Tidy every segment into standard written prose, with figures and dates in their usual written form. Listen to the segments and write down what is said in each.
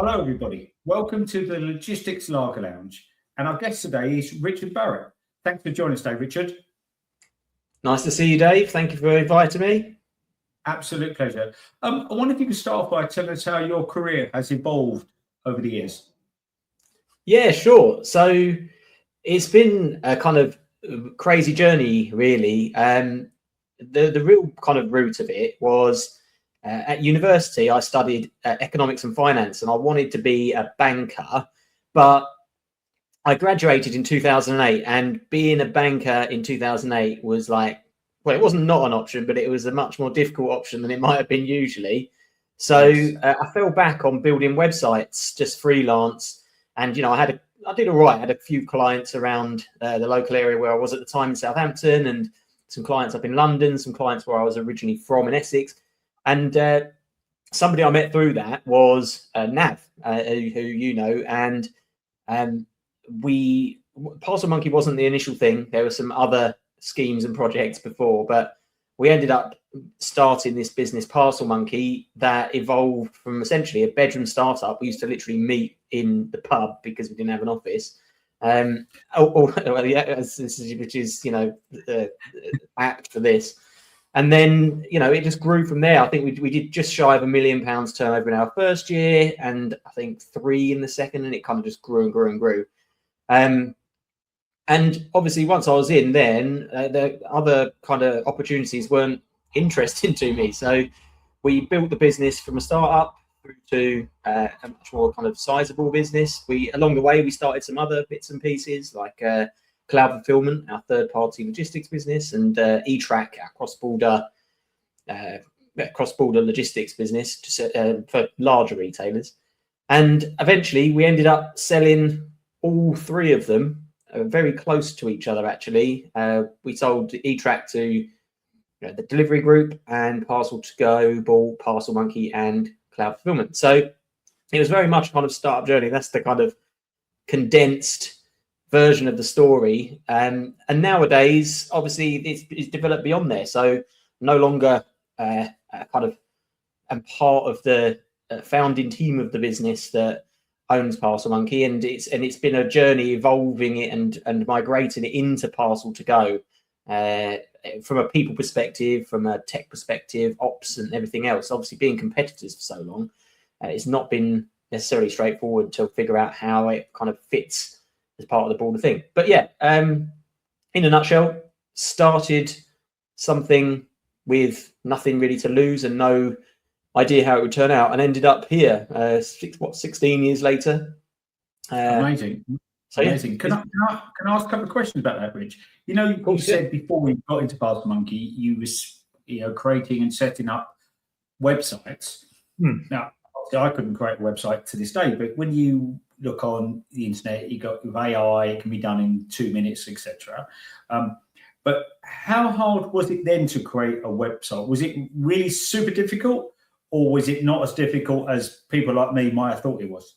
Hello, everybody. Welcome to the Logistics Lager Lounge. And our guest today is Richard Barrett. Thanks for joining us today, Richard. Nice to see you, Dave. Thank you for inviting me. Absolute pleasure. I wonder if you could start off by telling us how your career has evolved over the years. Yeah, sure. So it's been a kind of crazy journey, really. The real kind of root of it was at university. I studied economics and finance, and I wanted to be a banker, but I graduated in 2008, and being a banker in 2008 was like, well, it wasn't not an option, but it was a much more difficult option than it might have been usually. So I fell back on building websites, just freelance. And, you know, I did all right. I had a few clients around the local area where I was at the time in Southampton, and some clients up in London, some clients where I was originally from in Essex. And somebody I met through that was Nav, who you know, and Parcel Monkey wasn't the initial thing. There were some other schemes and projects before, but we ended up starting this business, Parcel Monkey, that evolved from essentially a bedroom startup. We used to literally meet in the pub because we didn't have an office. Which is, you know, apt for this. And then, you know, it just grew from there. I think we did just shy of £1 million turnover in our first year, and I think 3 in the second, and it kind of just grew and grew and grew. And obviously, once I was in, then the other kind of opportunities weren't interesting to me. So we built the business from a startup through to a much more kind of sizable business. Along the way, we started some other bits and pieces like cloud fulfillment, our third-party logistics business, and eTrack, our cross-border logistics business for larger retailers. And eventually, we ended up selling all 3 of them. Very close to each other, actually. We sold eTrack to the delivery group, and Parcel to Go bought Parcel Monkey and cloud fulfillment. So it was very much kind of startup journey. That's the kind of condensed version of the story. And nowadays, obviously, it's developed beyond there. So no longer kind of am part of the founding team of the business that owns Parcel Monkey, and it's been a journey evolving it and migrating it into Parcel to Go from a people perspective, from a tech perspective, ops and everything else. Obviously, being competitors for so long, it's not been necessarily straightforward to figure out how it kind of fits as part of the broader thing. But yeah, in a nutshell, started something with nothing really to lose and no idea how it would turn out, and ended up here 16 years later. Amazing. So amazing. Yeah. Can I ask a couple of questions about that, Rich? You know, you said before we got into Parcel Monkey, you was creating and setting up websites. Now, I couldn't create a website to this day, but when you look on the internet, you got with AI, it can be done in 2 minutes, etc. But how hard was it then to create a website? Was it really super difficult? Or was it not as difficult as people like me might have thought it was?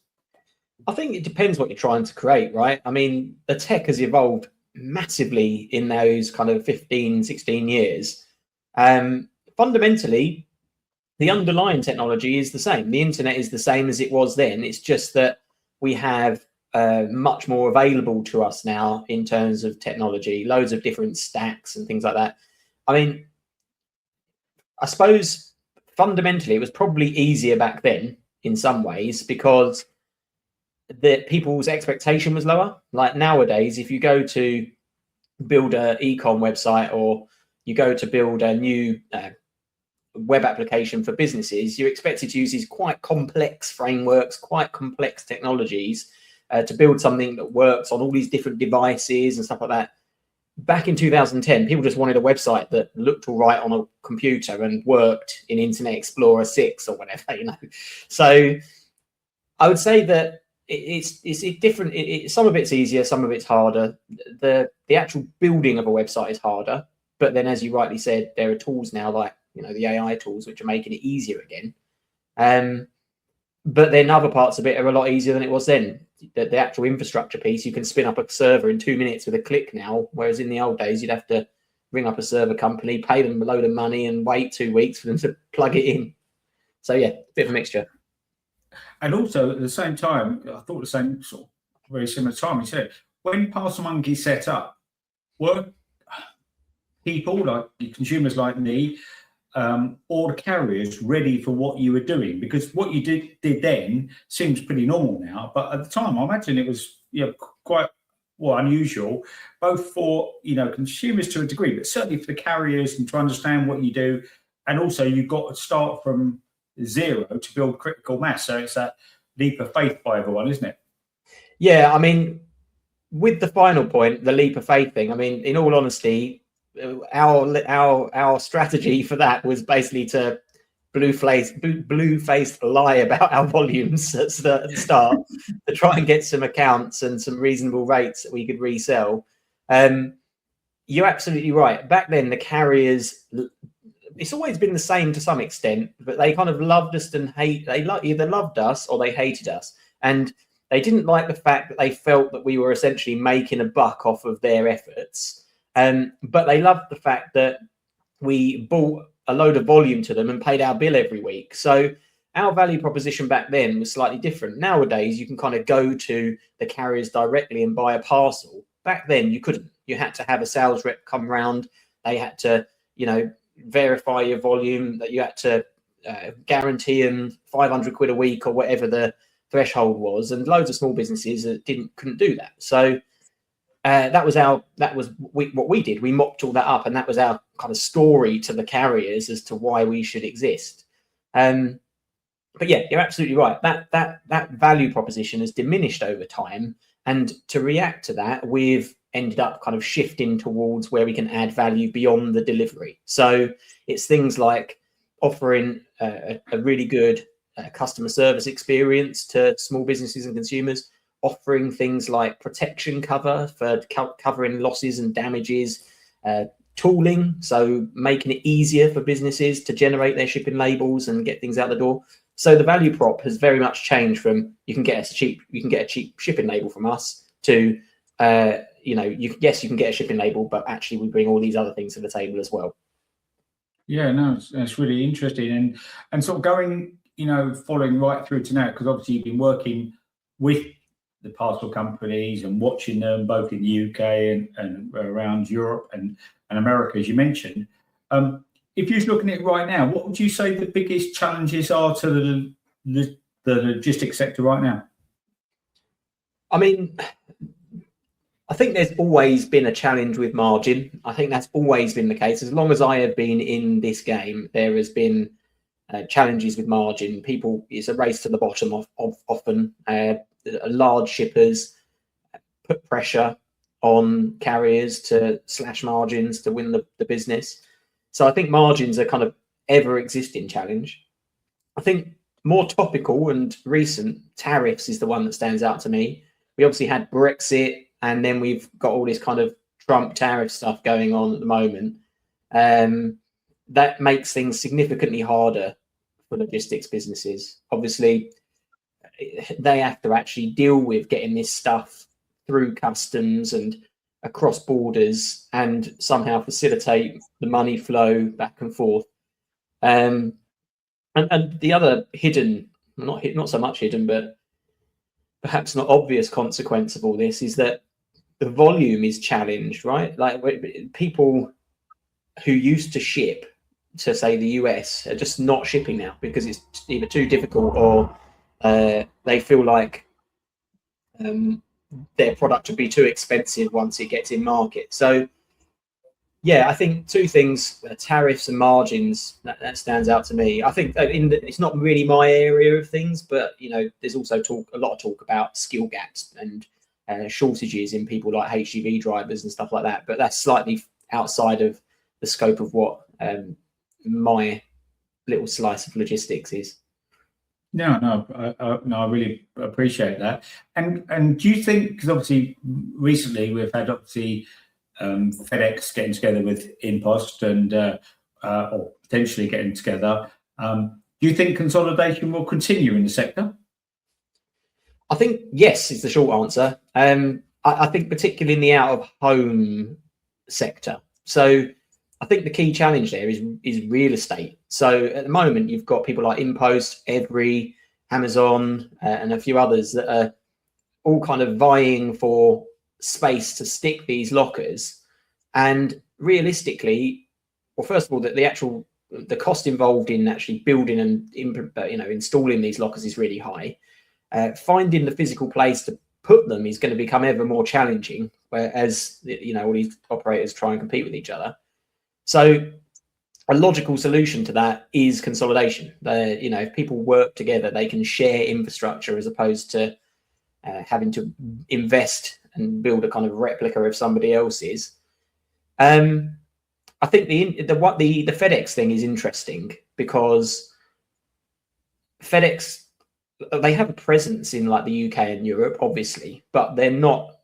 I think it depends what you're trying to create, right? I mean, the tech has evolved massively in those kind of 15, 16 years. Fundamentally, the underlying technology is the same. The internet is the same as it was then. It's just that we have much more available to us now in terms of technology, loads of different stacks and things like that. I mean, I suppose fundamentally, it was probably easier back then in some ways because the people's expectation was lower. Like nowadays, if you go to build an e-com website or you go to build a new web application for businesses, you're expected to use these quite complex frameworks, quite complex technologies to build something that works on all these different devices and stuff like that. Back in 2010, people just wanted a website that looked all right on a computer and worked in Internet Explorer 6 or whatever, you know. So I would say that it's different. Some of it's easier, some of it's harder. The actual building of a website is harder, but then, as you rightly said, there are tools now like the AI tools which are making it easier again. But then other parts of it are a lot easier than it was then. The actual infrastructure piece, you can spin up a server in 2 minutes with a click now, whereas in the old days, you'd have to ring up a server company, pay them a load of money and wait 2 weeks for them to plug it in. So yeah, a bit of a mixture. And also at the same time, I thought the same sort of very similar time. He said when Parcel Monkey set up, were people like consumers like me, or the carriers ready for what you were doing? Because what you did then seems pretty normal now, but at the time, I imagine it was quite unusual, both for consumers to a degree, but certainly for the carriers and to understand what you do, and also you've got to start from zero to build critical mass. So it's that leap of faith by everyone, isn't it? Yeah, I mean, with the final point, the leap of faith thing. I mean, in all honesty, our strategy for that was basically to blue-faced lie about our volumes at the start to try and get some accounts and some reasonable rates that we could resell. You're absolutely right. Back then, the carriers, it's always been the same to some extent, but they kind of loved us and either loved us or they hated us. And they didn't like the fact that they felt that we were essentially making a buck off of their efforts. But they loved the fact that we bought a load of volume to them and paid our bill every week. So our value proposition back then was slightly different. Nowadays, you can kind of go to the carriers directly and buy a parcel. Back then, you couldn't. You had to have a sales rep come round. They had to, verify your volume, that you had to guarantee them 500 quid a week or whatever the threshold was. And loads of small businesses couldn't do that. So that was what we did. We mocked all that up, and that was our kind of story to the carriers as to why we should exist. But yeah, you're absolutely right. That value proposition has diminished over time, and to react to that, we've ended up kind of shifting towards where we can add value beyond the delivery. So it's things like offering a really good customer service experience to small businesses and consumers, offering things like protection cover for covering losses and damages, tooling, so making it easier for businesses to generate their shipping labels and get things out the door. So the value prop has very much changed from you can get a cheap shipping label from us to you can get a shipping label, but actually we bring all these other things to the table as well. Yeah, no, it's really interesting, and sort of going, following right through to now, because obviously you've been working with the parcel companies and watching them both in the UK and around Europe and America, as you mentioned. If you're looking at it right now, what would you say the biggest challenges are to the logistics sector right now? I mean, I think there's always been a challenge with margin. I think that's always been the case. As long as I have been in this game, there has been challenges with margin. It's a race to the bottom often. Large shippers put pressure on carriers to slash margins to win the business. So I think margins are kind of ever-existing challenge. I think more topical and recent, tariffs is the one that stands out to me. We obviously had Brexit, and then we've got all this kind of Trump tariff stuff going on at the moment. That makes things significantly harder for logistics businesses. Obviously, they have to actually deal with getting this stuff through customs and across borders and somehow facilitate the money flow back and forth. And the other not so much hidden, but perhaps not obvious consequence of all this is that the volume is challenged, right? Like people who used to ship to, say, the US are just not shipping now because it's either too difficult or they feel like their product would be too expensive once it gets in market. So, yeah, I think two things: tariffs and margins. That stands out to me. I think it's not really my area of things, but there's also a lot of talk about skill gaps and shortages in people like HGV drivers and stuff like that. But that's slightly outside of the scope of what my little slice of logistics is. No, I really appreciate that. And do you think, because obviously recently we've had FedEx getting together with InPost and or potentially getting together, do you think consolidation will continue in the sector? I think yes is the short answer. I think particularly in the out-of-home sector. So I think the key challenge there is real estate. So at the moment, you've got people like InPost, Every, Amazon, and a few others that are all kind of vying for space to stick these lockers. And realistically, well, first of all, the cost involved in actually building and installing these lockers is really high. Finding the physical place to put them is going to become ever more challenging, whereas all these operators try and compete with each other. So a logical solution to that is consolidation. If people work together, they can share infrastructure as opposed to having to invest and build a kind of replica of somebody else's. I think the FedEx thing is interesting because FedEx, they have a presence in like the UK and Europe, obviously, but they're not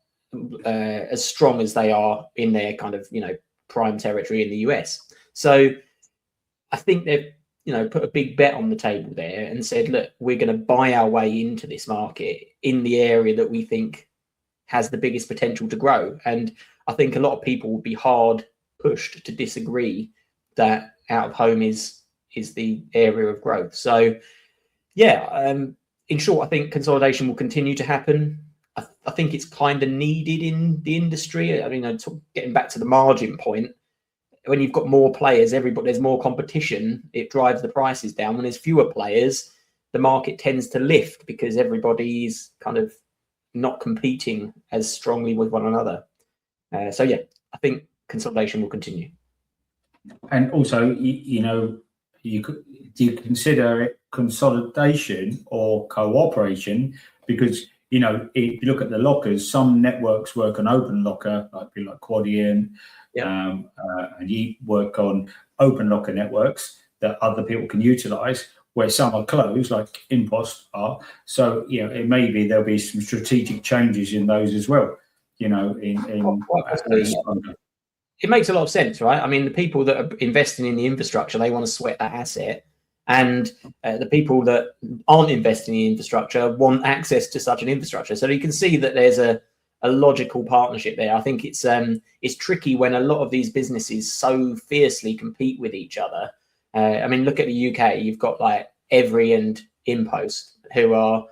as strong as they are in their kind of prime territory in the US. So I think they've put a big bet on the table there and said, look, we're going to buy our way into this market in the area that we think has the biggest potential to grow. And I think a lot of people would be hard pushed to disagree that out of home is the area of growth. So yeah, in short, I think consolidation will continue to happen. I think it's kind of needed in the industry. I mean, getting back to the margin point, when you've got more players, there's more competition, it drives the prices down. When there's fewer players, the market tends to lift because everybody's kind of not competing as strongly with one another. So yeah, I think consolidation will continue. And also, do you consider it consolidation or cooperation? Because if you look at the lockers, some networks work on open locker, like Quadient, and you work on open locker networks that other people can utilize, where some are closed, like Impost are. So it may be there'll be some strategic changes in those as well. It makes a lot of sense, right? I mean, the people that are investing in the infrastructure, they want to sweat that asset. And the people that aren't investing in infrastructure want access to such an infrastructure. So you can see that there's a logical partnership there. I think it's tricky when a lot of these businesses so fiercely compete with each other. I mean, look at the UK. You've got like Every and Impost, who are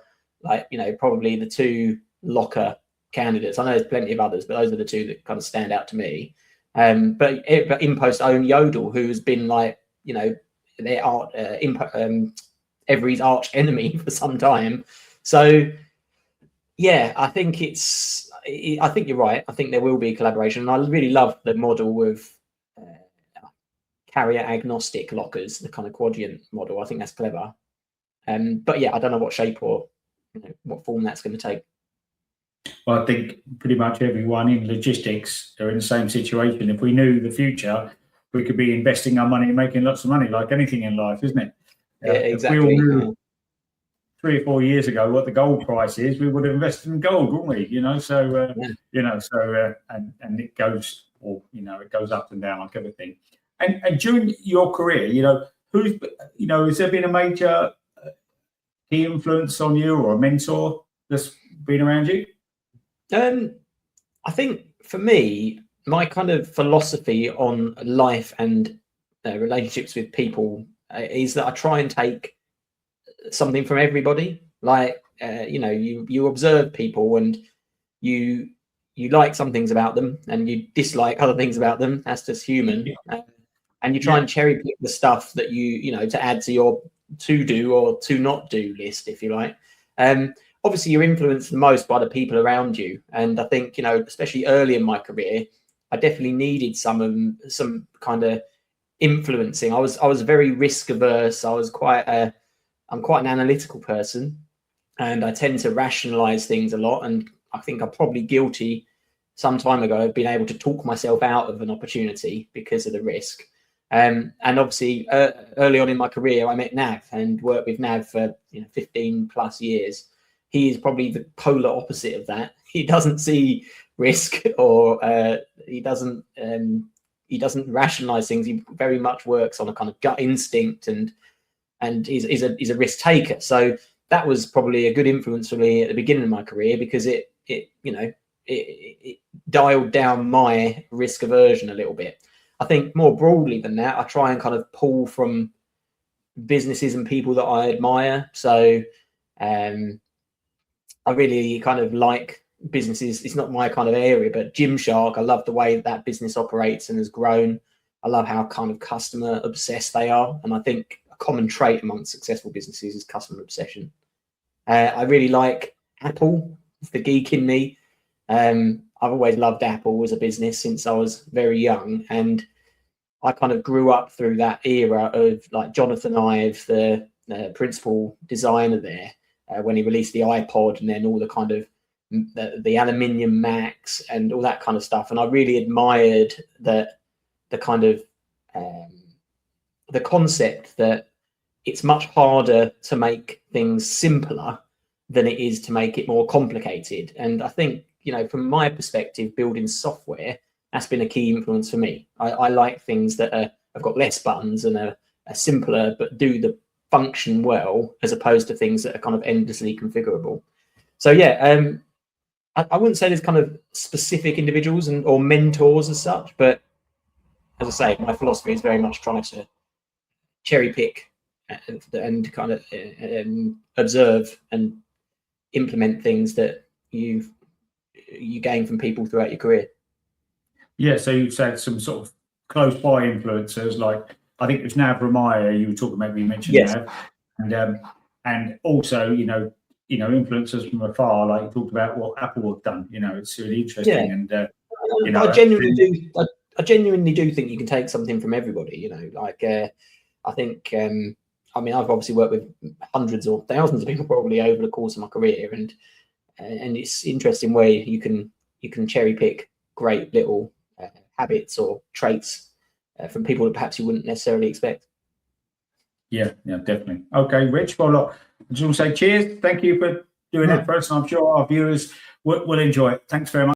like, probably the two locker candidates. I know there's plenty of others, but those are the two that kind of stand out to me. But Impost own Yodel, who has been like, Every's arch enemy for some time. So yeah, I think you're right. I think there will be collaboration. And I really love the model of carrier agnostic lockers, the kind of Quadient model. I think that's clever. But yeah, I don't know what shape or what form that's going to take. Well, I think pretty much everyone in logistics are in the same situation. If we knew the future, we could be investing our money and making lots of money, like anything in life, isn't it? Yeah, exactly. If we all knew 3 or 4 years ago what the gold price is, we would have invested in gold, wouldn't we? And it goes, it goes up and down like everything. And during your career, has there been a major key influence on you or a mentor that's been around you? I think for me, my kind of philosophy on life and relationships with people is that I try and take something from everybody. Like, you observe people and you like some things about them and you dislike other things about them. That's just human. And you try and cherry pick the stuff that to add to your to do or to not do list, if you like. Obviously, you're influenced the most by the people around you. And I think, especially early in my career, I definitely needed some kind of influencing. I was very risk averse. I'm quite an analytical person, and I tend to rationalize things a lot. And I think I'm probably guilty some time ago of being able to talk myself out of an opportunity because of the risk. And obviously, early on in my career, I met Nav and worked with Nav for 15 plus years. He is probably the polar opposite of that. He doesn't see risk, or he doesn't rationalize things. He very much works on a kind of gut instinct, and he's a risk taker. So that was probably a good influence for me at the beginning of my career, because it dialed down my risk aversion a little bit. I think more broadly than that, I try and kind of pull from businesses and people that I admire. So I really kind of like businesses. It's not my kind of area, but Gymshark, I love the way that business operates and has grown. I love how kind of customer obsessed they are. And I think a common trait amongst successful businesses is customer obsession. I really like Apple. It's the geek in me. I've always loved Apple as a business since I was very young. And I kind of grew up through that era of like Jonathan Ive, the principal designer there, when he released the iPod, and then all the kind of the aluminium Macs and all that kind of stuff. And I really admired the kind of the concept that it's much harder to make things simpler than it is to make it more complicated. And I think, you know, from my perspective, building software, that's been a key influence for me. I like things that have got less buttons and are simpler, but do the function well, as opposed to things that are kind of endlessly configurable. So yeah, I wouldn't say there's kind of specific individuals or mentors as such, but as I say, my philosophy is very much trying to cherry pick and kind of observe and implement things that you gain from people throughout your career. Yeah, so you've said some sort of close by influencers, like I think it's Nav Ramaya you were talking about. You mentioned yes. Nav, and also influencers from afar, like you talked about what Apple have done. You know, it's really interesting. Yeah. And I genuinely do. I genuinely do think you can take something from everybody. You know, like I think. I mean, I've obviously worked with hundreds or thousands of people probably over the course of my career, and it's interesting where you can cherry pick great little habits or traits from people that perhaps you wouldn't necessarily expect. Yeah, definitely. Okay, Rich. Well, look, I just want to say cheers. Thank you for doing that for us, and I'm sure our viewers will enjoy it. Thanks very much.